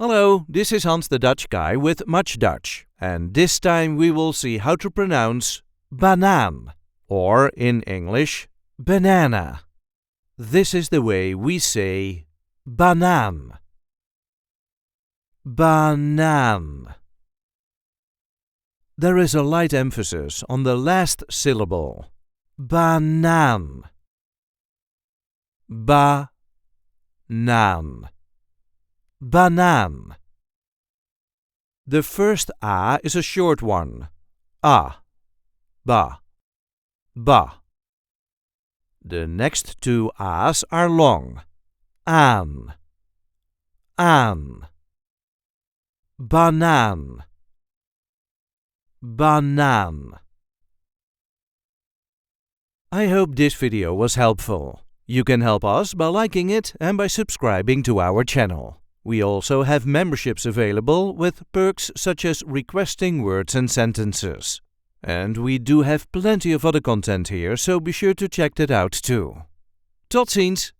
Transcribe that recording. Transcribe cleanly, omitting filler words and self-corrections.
Hello, this is Hans the Dutch guy with Much Dutch, and this time we will see how to pronounce banaan, or in English, banana. This is the way we say banaan. Banaan. There is a light emphasis on the last syllable. Banaan. Banaan. Banaan. The first a is a short one. A. Ba. Ba. The next two a's are long. Aan. Aan. Banaan. Banaan. I hope this video was helpful. You can help us by liking it and by subscribing to our channel. We also have memberships available with perks such as requesting words and sentences. And we do have plenty of other content here, so be sure to check that out too. Tot ziens!